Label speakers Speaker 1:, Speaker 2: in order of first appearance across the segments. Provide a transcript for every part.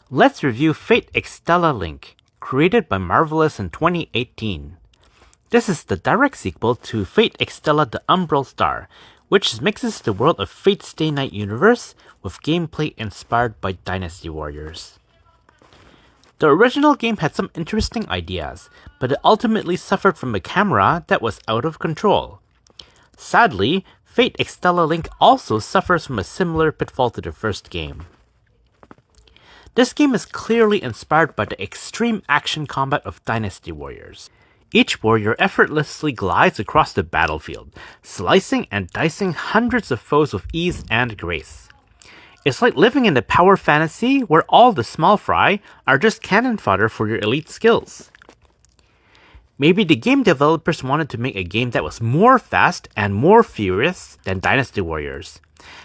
Speaker 1: Let's review Fate Extella Link, created by Marvelous in 2018. This is the direct sequel to Fate Extella the Umbral Star, which mixes the world of Fate Stay Night universe with gameplay inspired by Dynasty Warriors. The original game had some interesting ideas, but it ultimately suffered from a camera that was out of control. Sadly, Fate Extella Link also suffers from a similar pitfall to the first game. This game is clearly inspired by the extreme action combat of Dynasty Warriors. Each warrior effortlessly glides across the battlefield, slicing and dicing hundreds of foes with ease and grace. It's like living in a power fantasy where all the small fry are just cannon fodder for your elite skills. Maybe the game developers wanted to make a game that was more fast and more furious than Dynasty Warriors.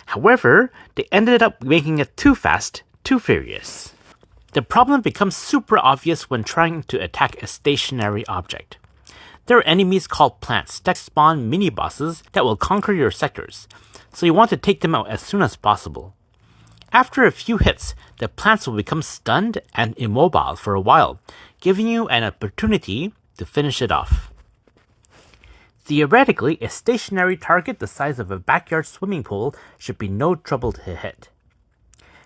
Speaker 1: However, they ended up making it too fast, too furious. The problem becomes super obvious when trying to attack a stationary object. There are enemies called plants that spawn mini-bosses that will conquer your sectors, so you want to take them out as soon as possible. After a few hits, the plants will become stunned and immobile for a while, giving you an opportunity to finish it off. Theoretically, a stationary target the size of a backyard swimming pool should be no trouble to hit.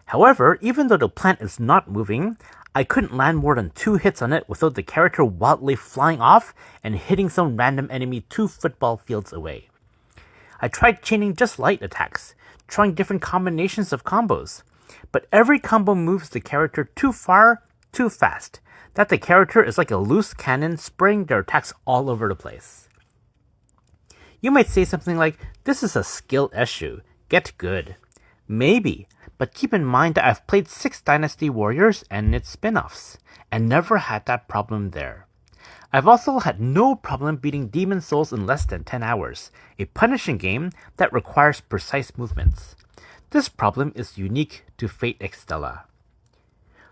Speaker 1: However, even though the plant is not moving, I couldn't land more than 2 hits on it without the character wildly flying off and hitting some random enemy 2 football fields away. I tried chaining just light attacks, trying different combinations of combos, but every combo moves the character too far, too fast, that the character is like a loose cannon spraying their attacks all over the place. You might say something like, "This is a skill issue, get good." Maybe, but keep in mind that I've played 6 Dynasty Warriors and its spin-offs, and never had that problem there. I've also had no problem beating Demon Souls in less than 10 hours, a punishing game that requires precise movements. This problem is unique to Fate Extella.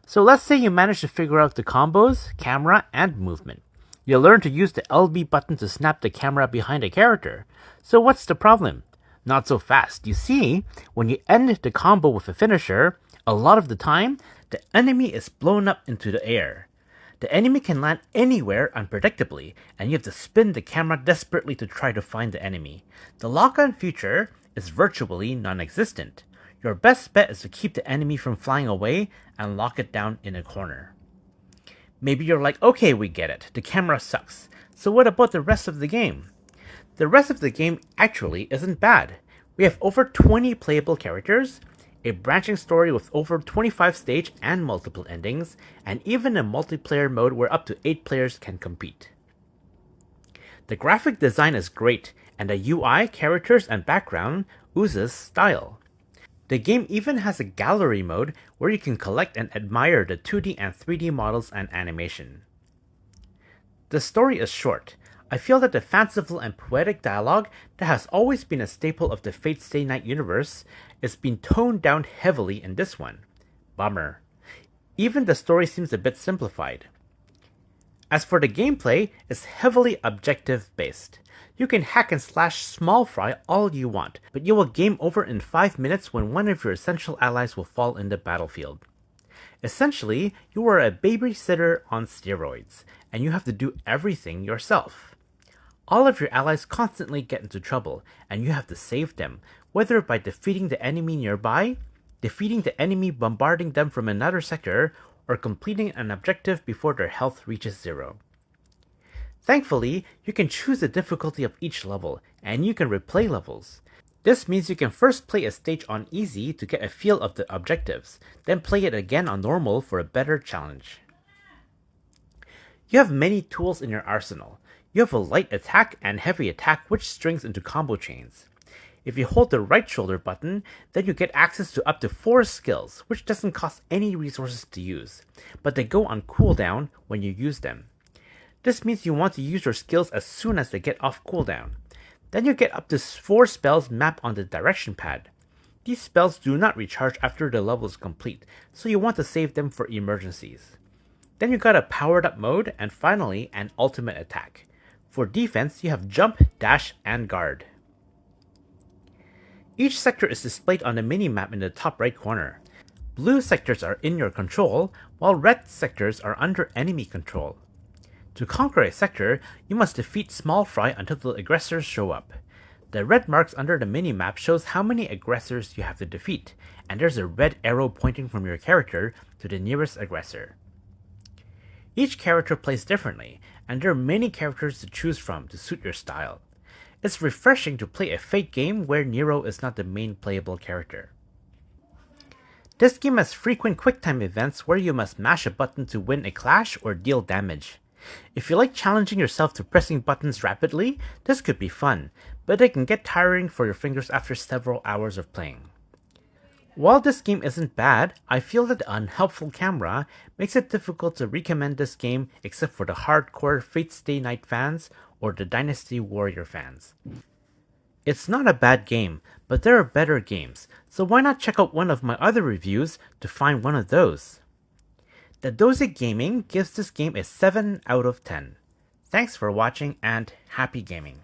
Speaker 1: So let's say you manage to figure out the combos, camera, and movement. You'll learn to use the LB button to snap the camera behind a character. So what's the problem? Not so fast. You see, when you end the combo with a finisher, a lot of the time, the enemy is blown up into the air. The enemy can land anywhere unpredictably, and you have to spin the camera desperately to try to find the enemy. The lock-on feature is virtually non-existent. Your best bet is to keep the enemy from flying away and lock it down in a corner. Maybe you're like, okay, we get it, the camera sucks. So what about the rest of the game? The rest of the game actually isn't bad. We have over 20 playable characters, a branching story with over 25 stage and multiple endings, and even a multiplayer mode where up to 8 players can compete. The graphic design is great, and the UI, characters, and background oozes style. The game even has a gallery mode where you can collect and admire the 2D and 3D models and animation. The story is short. I feel that the fanciful and poetic dialogue that has always been a staple of the Fate Stay Night universe is being toned down heavily in this one. Bummer. Even the story seems a bit simplified. As for the gameplay, it's heavily objective based. You can hack and slash small fry all you want, but you will game over in 5 minutes when one of your essential allies will fall in the battlefield. Essentially, you are a babysitter on steroids, and you have to do everything yourself. All of your allies constantly get into trouble, and you have to save them, whether by defeating the enemy nearby, defeating the enemy bombarding them from another sector, or completing an objective before their health reaches 0. Thankfully, you can choose the difficulty of each level, and you can replay levels. This means you can first play a stage on easy to get a feel of the objectives, then play it again on normal for a better challenge. You have many tools in your arsenal. You have a light attack and heavy attack which strings into combo chains. If you hold the right shoulder button, then you get access to up to 4 skills, which doesn't cost any resources to use, but they go on cooldown when you use them. This means you want to use your skills as soon as they get off cooldown. Then you get up to 4 spells mapped on the direction pad. These spells do not recharge after the level is complete, so you want to save them for emergencies. Then you got a powered up mode, and finally an ultimate attack. For defense, you have jump, dash, and guard. Each sector is displayed on the minimap in the top right corner. Blue sectors are in your control, while red sectors are under enemy control. To conquer a sector, you must defeat small fry until the aggressors show up. The red marks under the minimap shows how many aggressors you have to defeat, and there's a red arrow pointing from your character to the nearest aggressor. Each character plays differently, and there are many characters to choose from to suit your style. It's refreshing to play a Fate game where Nero is not the main playable character. This game has frequent QuickTime events where you must mash a button to win a clash or deal damage. If you like challenging yourself to pressing buttons rapidly, this could be fun, but it can get tiring for your fingers after several hours of playing. While this game isn't bad, I feel that the unhelpful camera makes it difficult to recommend this game except for the hardcore Fate Stay Night fans or the Dynasty Warrior fans. It's not a bad game, but there are better games, so why not check out one of my other reviews to find one of those? Dadozy Gaming gives this game a 7 out of 10. Thanks for watching and happy gaming!